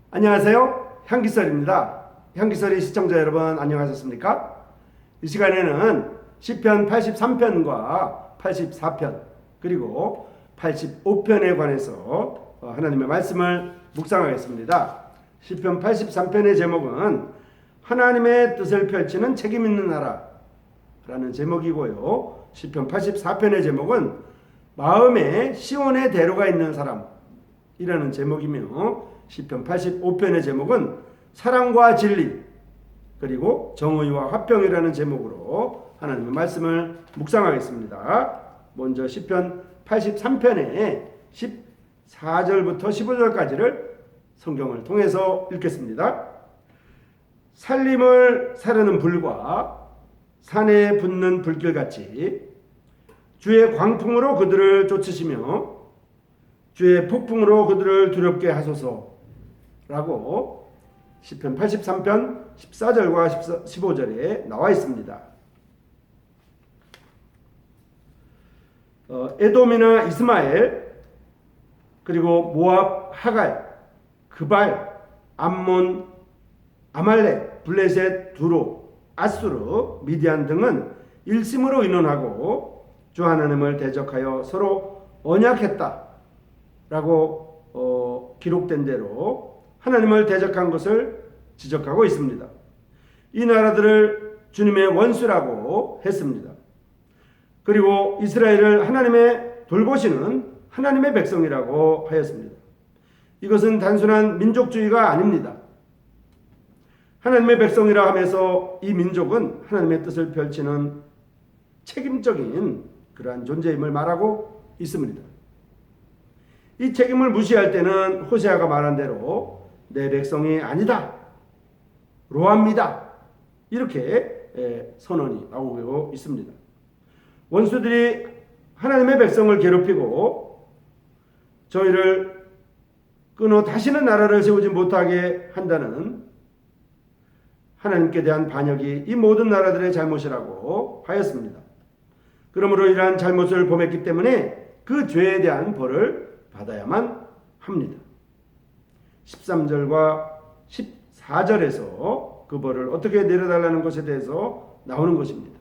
안녕하세요. 향기설입니다. 향기설의 시청자 여러분 안녕하셨습니까? 이 시간에는 시편 83편과 84편 그리고 85편에 관해서 하나님의 말씀을 묵상하겠습니다. 시편 83편의 제목은 하나님의 뜻을 펼치는 책임 있는 나라라는 제목이고요. 시편 84편의 제목은 마음에 시온의 대로가 있는 사람이라는 제목이며 시편 85편의 제목은 사랑과 진리 그리고 정의와 화평이라는 제목으로 하나님의 말씀을 묵상하겠습니다. 먼저 시편 83편의 14절부터 15절까지를 성경을 통해서 읽겠습니다. 살림을 사르는 불과 산에 붙는 불길같이 주의 광풍으로 그들을 쫓으시며 주의 폭풍으로 그들을 두렵게 하소서 라고 시편 83편 14절과 15절에 나와 있습니다. 에돔이나 이스마엘 그리고 모압, 하갈, 그발, 암몬, 아말렉, 블레셋, 두로, 아수르, 미디안 등은 일심으로 의논하고 주 하나님을 대적하여 서로 언약했다 라고 기록된 대로 하나님을 대적한 것을 지적하고 있습니다. 이 나라들을 주님의 원수라고 했습니다. 그리고 이스라엘을 하나님의 돌보시는 하나님의 백성이라고 하였습니다. 이것은 단순한 민족주의가 아닙니다. 하나님의 백성이라 하면서 이 민족은 하나님의 뜻을 펼치는 책임적인 그러한 존재임을 말하고 있습니다. 이 책임을 무시할 때는 호세아가 말한 대로 내 백성이 아니다, 로합니다 이렇게 선언이 나오고 있습니다. 원수들이 하나님의 백성을 괴롭히고 저희를 끊어 다시는 나라를 세우지 못하게 한다는 하나님께 대한 반역이 이 모든 나라들의 잘못이라고 하였습니다. 그러므로 이러한 잘못을 범했기 때문에 그 죄에 대한 벌을 받아야만 합니다. 13절과 14절에서 그 벌을 어떻게 내려달라는 것에 대해서 나오는 것입니다.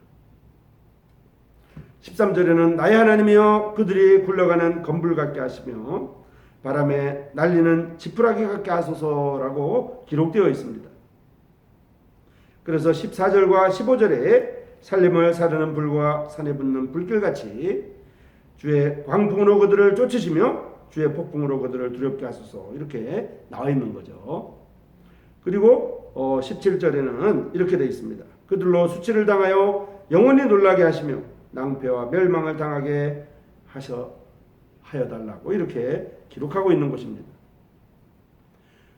13절에는 나의 하나님이여 그들이 굴러가는 건불 같게 하시며 바람에 날리는 지푸라기 같게 하소서라고 기록되어 있습니다. 그래서 14절과 15절에 살림을 사르는 불과 산에 붙는 불길같이 주의 광풍으로 그들을 쫓으시며 주의 폭풍으로 그들을 두렵게 하소서 이렇게 나와 있는 거죠. 그리고 17절에는 이렇게 되어 있습니다. 그들로 수치를 당하여 영원히 놀라게 하시며 낭패와 멸망을 당하게 하여달라고 이렇게 기록하고 있는 것입니다.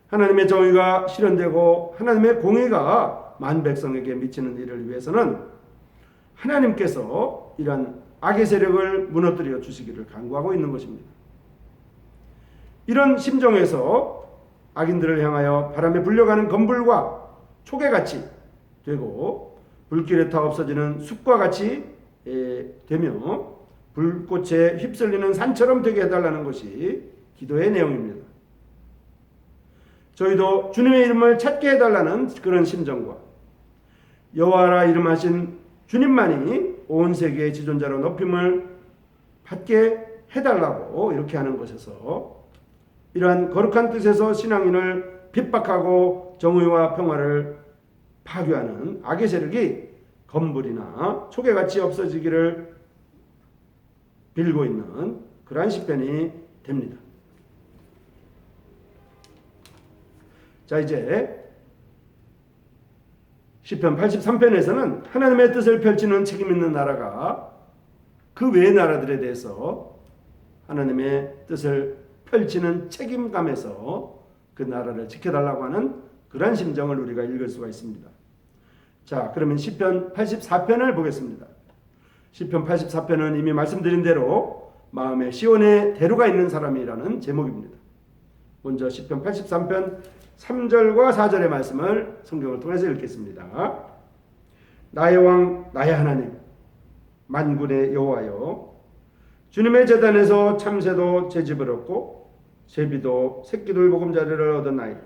하나님의 정의가 실현되고 하나님의 공의가 만 백성에게 미치는 일을 위해서는 하나님께서 이러한 악의 세력을 무너뜨려 주시기를 간구하고 있는 것입니다. 이런 심정에서 악인들을 향하여 바람에 불려가는 건불과 초계같이 되고 불길에 타 없어지는 숲과 같이 되며 불꽃에 휩쓸리는 산처럼 되게 해달라는 것이 기도의 내용입니다. 저희도 주님의 이름을 찾게 해달라는 그런 심정과 여호와라 이름하신 주님만이 온 세계의 지존자로 높임을 받게 해달라고 이렇게 하는 것에서 이러한 거룩한 뜻에서 신앙인을 핍박하고 정의와 평화를 파괴하는 악의 세력이 건불이나 초계같이 없어지기를 빌고 있는 그러한 시편이 됩니다. 자, 이제 시편 83편에서는 하나님의 뜻을 펼치는 책임 있는 나라가 그 외의 나라들에 대해서 하나님의 뜻을 펼치는 책임감에서 그 나라를 지켜달라고 하는 그러한 심정을 우리가 읽을 수가 있습니다. 자, 그러면 시편 84편을 보겠습니다. 시편 84편은 이미 말씀드린 대로 마음에 시온의 대로가 있는 사람이라는 제목입니다. 먼저 시편 83편 3절과 4절의 말씀을 성경을 통해서 읽겠습니다. 나의 왕 나의 하나님 만군의 여호와여 주님의 제단에서 참새도 제 집을 얻고 제비도 새끼들 보금자리를 얻었나이다.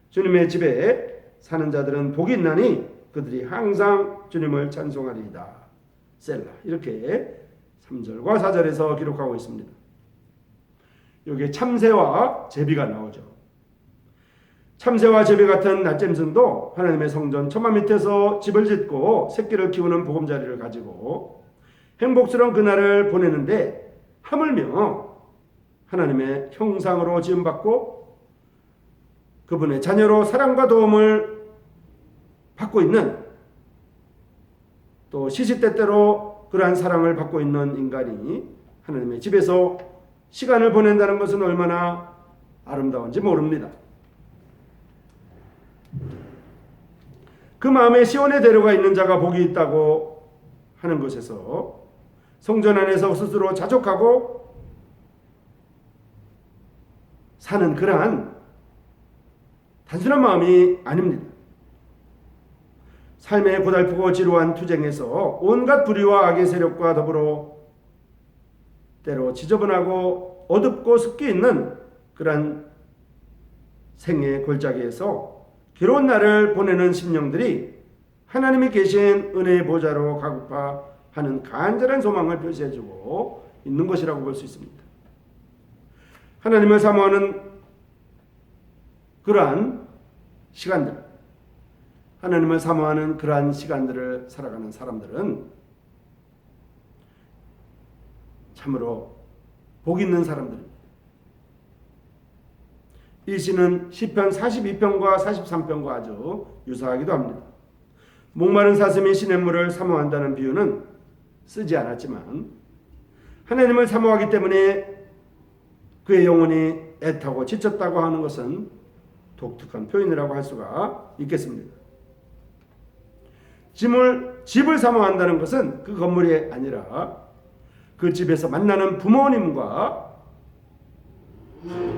주님의 집에 사는 자들은 복이 있나니 그들이 항상 주님을 찬송하리이다. 셀라. 이렇게 3절과 4절에서 기록하고 있습니다. 여기에 참새와 제비가 나오죠. 참새와 제비 같은 낮짐승도 하나님의 성전 처마 밑에서 집을 짓고 새끼를 키우는 보금자리를 가지고 행복스러운 그날을 보내는데, 하물며 하나님의 형상으로 지음받고 그분의 자녀로 사랑과 도움을 받고 있는, 또 시시때때로 그러한 사랑을 받고 있는 인간이 하나님의 집에서 시간을 보낸다는 것은 얼마나 아름다운지 모릅니다. 그 마음에 시온에 데려가 있는 자가 복이 있다고 하는 것에서 성전 안에서 스스로 자족하고 사는 그러한 단순한 마음이 아닙니다. 삶의 고달프고 지루한 투쟁에서 온갖 불의와 악의 세력과 더불어 때로 지저분하고 어둡고 습기 있는 그러한 생의 골짜기에서 괴로운 날을 보내는 심령들이 하나님이 계신 은혜의 보좌로 가급화하는 간절한 소망을 표시해주고 있는 것이라고 볼 수 있습니다. 하나님을 사모하는 그러한 시간들, 하나님을 사모하는 그러한 시간들을 살아가는 사람들은 참으로 복 있는 사람들입니다. 이 시는 시편 42편과 43편과 아주 유사하기도 합니다. 목마른 사슴이 시냇물을 사모한다는 비유는 쓰지 않았지만 하나님을 사모하기 때문에 그의 영혼이 애타고 지쳤다고 하는 것은 독특한 표현이라고 할 수가 있겠습니다. 집을 사모한다는 것은 그 건물이 아니라 그 집에서 만나는 부모님과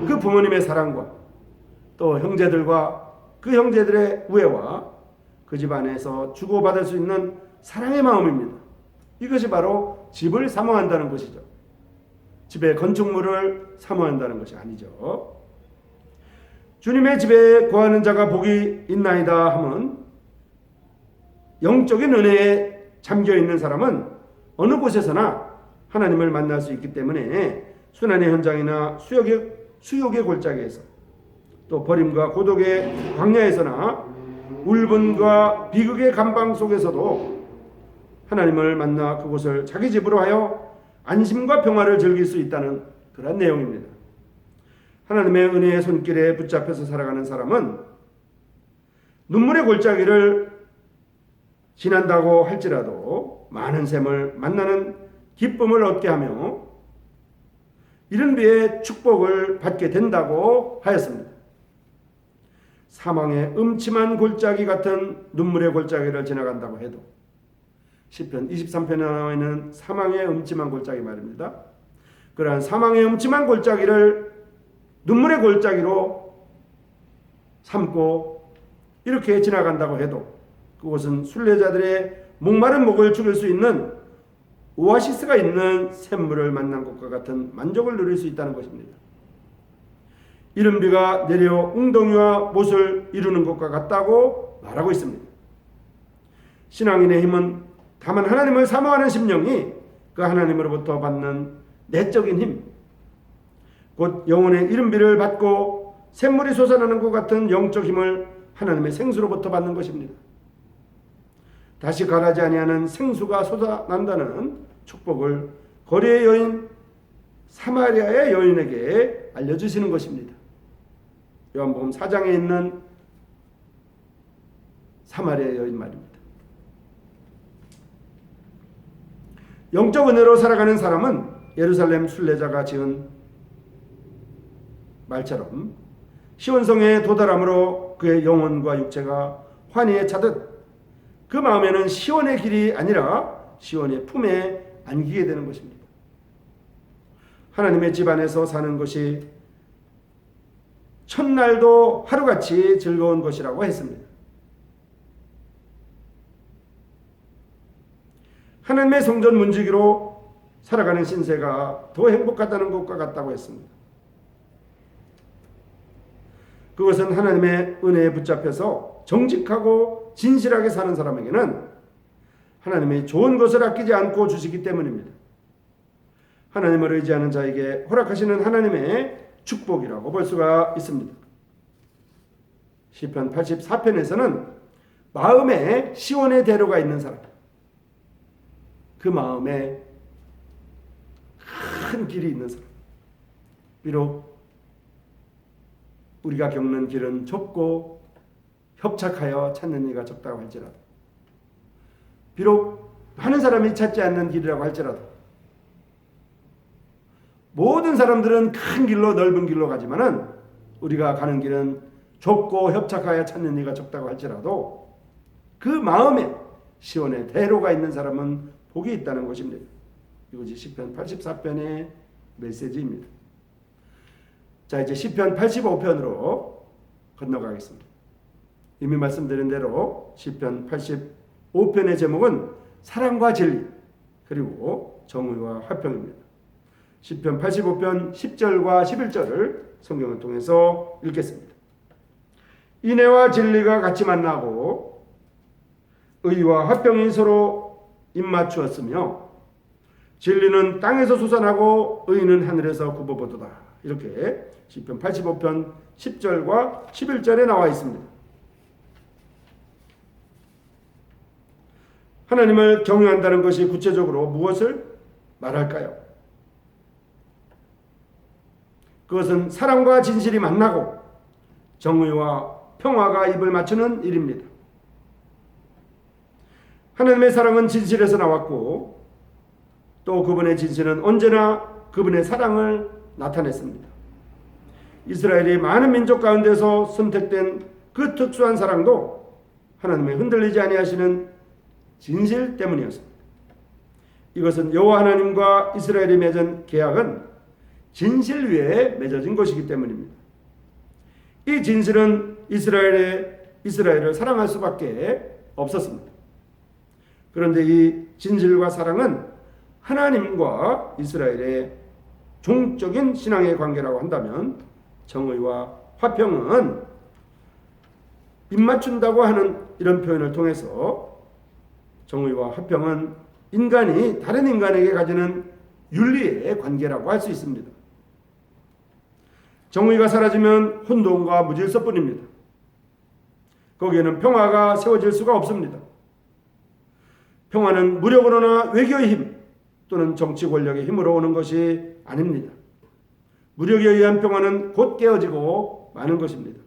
그 부모님의 사랑과 또 형제들과 그 형제들의 우애와 그 집 안에서 주고받을 수 있는 사랑의 마음입니다. 이것이 바로 집을 사모한다는 것이죠. 집의 건축물을 사모한다는 것이 아니죠. 주님의 집에 거하는 자가 복이 있나이다 하면 영적인 은혜에 잠겨있는 사람은 어느 곳에서나 하나님을 만날 수 있기 때문에 순환의 현장이나 수욕의 골짜기에서 또 버림과 고독의 광야에서나 울분과 비극의 감방 속에서도 하나님을 만나 그곳을 자기 집으로 하여 안심과 평화를 즐길 수 있다는 그런 내용입니다. 하나님의 은혜의 손길에 붙잡혀서 살아가는 사람은 눈물의 골짜기를 지난다고 할지라도 많은 샘을 만나는 기쁨을 얻게 하며 이른 비의 축복을 받게 된다고 하였습니다. 사망의 음침한 골짜기 같은 눈물의 골짜기를 지나간다고 해도 시편 23편에 나와 있는 사망의 음침한 골짜기 말입니다. 그러한 사망의 음침한 골짜기를 눈물의 골짜기로 삼고 이렇게 지나간다고 해도 그곳은 순례자들의 목마른 목을 죽일 수 있는 오아시스가 있는 샘물을 만난 것과 같은 만족을 누릴 수 있다는 것입니다. 이른 비가 내려 웅덩이와 못을 이루는 것과 같다고 말하고 있습니다. 신앙인의 힘은 다만 하나님을 사모하는 심령이 그 하나님으로부터 받는 내적인 힘, 곧 영혼의 이른 비를 받고 샘물이 솟아나는 것 같은 영적 힘을 하나님의 생수로부터 받는 것입니다. 다시 가라지 아니하는 생수가 솟아난다는 축복을 거리의 여인 사마리아의 여인에게 알려주시는 것입니다. 요한복음 4장에 있는 사마리아 여인 말입니다. 영적 은혜로 살아가는 사람은 예루살렘 순례자가 지은 말처럼 시온성에 도달함으로 그의 영혼과 육체가 환희에 차듯 그 마음에는 시온의 길이 아니라 시온의 품에 안기게 되는 것입니다. 하나님의 집 안에서 사는 것이 첫날도 하루같이 즐거운 것이라고 했습니다. 하나님의 성전 문지기로 살아가는 신세가 더 행복하다는 것과 같다고 했습니다. 그 그것은 하나님의 은혜에 붙잡혀서 정직하고 진실하게 사는 사람에게는 하나님의 좋은 것을 아끼지 않고 주시기 때문입니다. 하나님을 의지하는 자에게 허락하시는 하나님의 축복이라고 볼 수가 있습니다. 시편 84편에서는 마음에 시온의 대로가 있는 사람, 그 마음에 큰 길이 있는 사람, 비록 우리가 겪는 길은 좁고 협착하여 찾는 이가 적다고 할지라도, 비록 많은 사람이 찾지 않는 길이라고 할지라도, 모든 사람들은 큰 길로 넓은 길로 가지만은 우리가 가는 길은 좁고 협착하여 찾는 이가 적다고 할지라도 그 마음에 시온의 대로가 있는 사람은 복이 있다는 것입니다. 이것이 시편 84편의 메시지입니다. 자, 이제 시편 85편으로 건너가겠습니다. 이미 말씀드린 대로 시편 85편의 제목은 사랑과 진리 그리고 정의와 화평입니다. 시편 85편 10절과 11절을 성경을 통해서 읽겠습니다. 인애와 진리가 같이 만나고 의와 화평이 서로 입맞추었으며 진리는 땅에서 솟아나고 의는 하늘에서 굽어보도다. 이렇게 시편 85편 10절과 11절에 나와 있습니다. 하나님을 경외한다는 것이 구체적으로 무엇을 말할까요? 그것은 사랑과 진실이 만나고 정의와 평화가 입을 맞추는 일입니다. 하나님의 사랑은 진실에서 나왔고 또 그분의 진실은 언제나 그분의 사랑을 나타냈습니다. 이스라엘이 많은 민족 가운데서 선택된 그 특수한 사랑도 하나님의 흔들리지 아니하시는 진실 때문이었습니다. 이것은 여호와 하나님과 이스라엘이 맺은 계약은 진실 위에 맺어진 것이기 때문입니다. 이 진실은 이스라엘을 사랑할 수밖에 없었습니다. 그런데 이 진실과 사랑은 하나님과 이스라엘의 종적인 신앙의 관계라고 한다면 정의와 화평은 입맞춘다고 하는 이런 표현을 통해서 정의와 화평은 인간이 다른 인간에게 가지는 윤리의 관계라고 할 수 있습니다. 정의가 사라지면 혼돈과 무질서뿐입니다. 거기에는 평화가 세워질 수가 없습니다. 평화는 무력으로나 외교의 힘 또는 정치 권력의 힘으로 오는 것이 아닙니다. 무력에 의한 평화는 곧 깨어지고 마는 것입니다.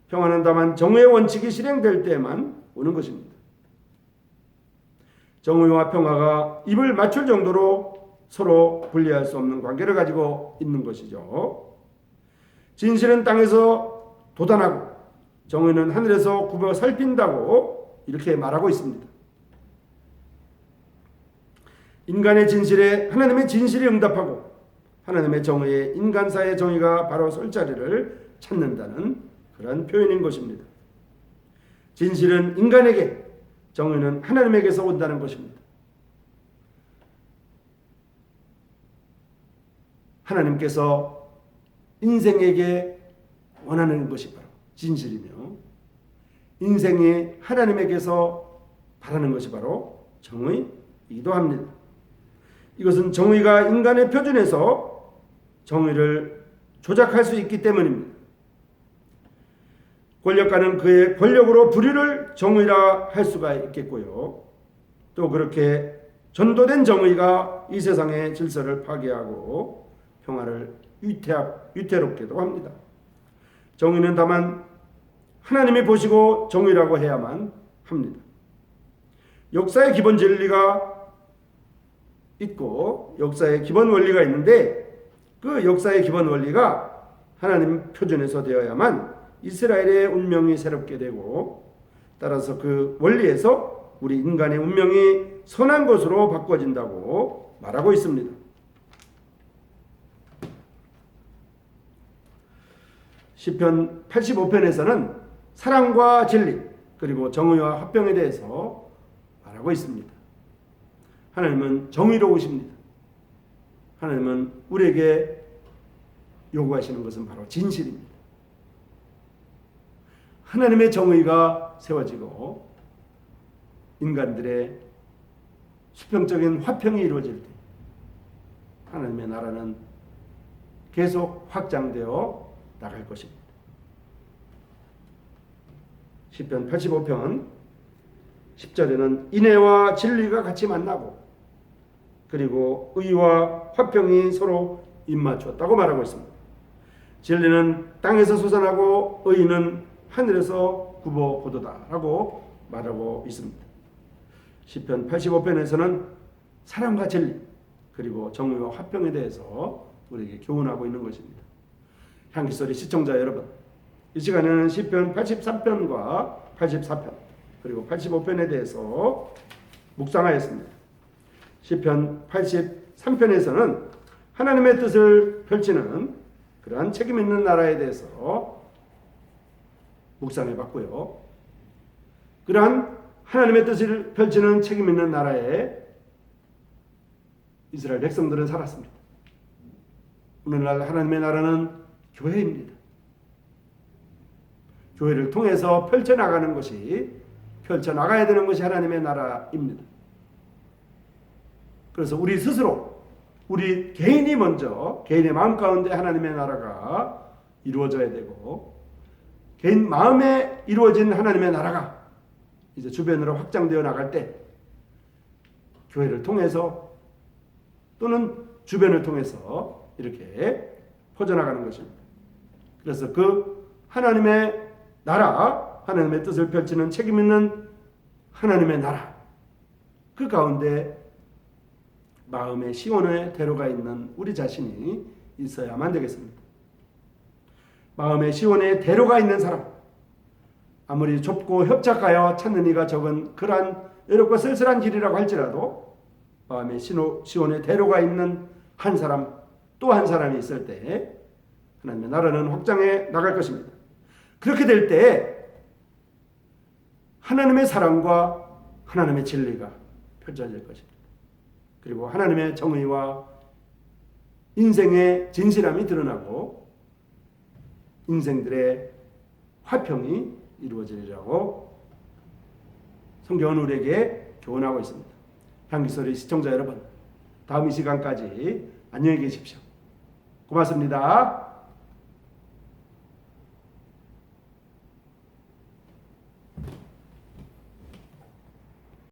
평화는 다만 정의의 원칙이 실행될 때만 오는 것입니다. 정의와 평화가 입을 맞출 정도로 서로 분리할 수 없는 관계를 가지고 있는 것이죠. 진실은 땅에서 돋아나고 정의는 하늘에서 굽어 살핀다고 이렇게 말하고 있습니다. 인간의 진실에 하나님의 진실이 응답하고 하나님의 정의에 인간사의 정의가 바로 설 자리를 찾는다는 그런 표현인 것입니다. 진실은 인간에게, 정의는 하나님에게서 온다는 것입니다. 하나님께서 인생에게 원하는 것이 바로 진실이며 인생이 하나님에게서 바라는 것이 바로 정의이기도 합니다. 이것은 정의가 인간의 표준에서 정의를 조작할 수 있기 때문입니다. 권력가는 그의 권력으로 불의를 정의라 할 수가 있겠고요. 또 그렇게 전도된 정의가 이 세상의 질서를 파괴하고 평화를 위태롭게도 합니다. 정의는 다만 하나님이 보시고 정의라고 해야만 합니다. 역사의 기본 진리가 있고 역사의 기본 원리가 있는데 그 역사의 기본 원리가 하나님 표준에서 되어야만 이스라엘의 운명이 새롭게 되고 따라서 그 원리에서 우리 인간의 운명이 선한 것으로 바꿔진다고 말하고 있습니다. 시편 85편에서는 사랑과 진리 그리고 정의와 화평에 대해서 말하고 있습니다. 하나님은 정의로우십니다. 하나님은 우리에게 요구하시는 것은 바로 진실입니다. 하나님의 정의가 세워지고 인간들의 수평적인 화평이 이루어질 때 하나님의 나라는 계속 확장되어 나갈 것입니다. 시편 85편 10절에는 인애와 진리가 같이 만나고 그리고 의와 화평이 서로 입맞추었다고 말하고 있습니다. 진리는 땅에서 솟아나고 의는 하늘에서 굽어보도다라고 말하고 있습니다. 시편 85편에서는 사랑과 진리 그리고 정의와 화평에 대해서 우리에게 교훈하고 있는 것입니다. 향기소리 시청자 여러분, 이 시간에는 시편 83편과 84편 그리고 85편에 대해서 묵상하였습니다. 시편 83편에서는 하나님의 뜻을 펼치는 그러한 책임 있는 나라에 대해서 묵상해 봤고요. 그러한 하나님의 뜻을 펼치는 책임 있는 나라에 이스라엘 백성들은 살았습니다. 오늘날 하나님의 나라는 교회입니다. 교회를 통해서 펼쳐나가는 것이 펼쳐나가야 되는 것이 하나님의 나라입니다. 그래서 우리 스스로 우리 개인이 먼저 개인의 마음 가운데 하나님의 나라가 이루어져야 되고 개인 마음에 이루어진 하나님의 나라가 이제 주변으로 확장되어 나갈 때 교회를 통해서 또는 주변을 통해서 이렇게 퍼져나가는 것입니다. 그래서 그 하나님의 나라, 하나님의 뜻을 펼치는 책임 있는 하나님의 나라, 그 가운데 마음의 시온의 대로가 있는 우리 자신이 있어야만 되겠습니다. 마음의 시온의 대로가 있는 사람, 아무리 좁고 협착하여 찾는 이가 적은 그러한 외롭고 쓸쓸한 길이라고 할지라도 마음의 시온의 대로가 있는 한 사람, 또 한 사람이 있을 때 하나님의 나라는 확장해 나갈 것입니다. 그렇게 될 때 하나님의 사랑과 하나님의 진리가 펼쳐질 것입니다. 그리고 하나님의 정의와 인생의 진실함이 드러나고 인생들의 화평이 이루어지리라고 성경은 우리에게 교훈하고 있습니다. 향기소리 시청자 여러분, 다음 이 시간까지 안녕히 계십시오. 고맙습니다.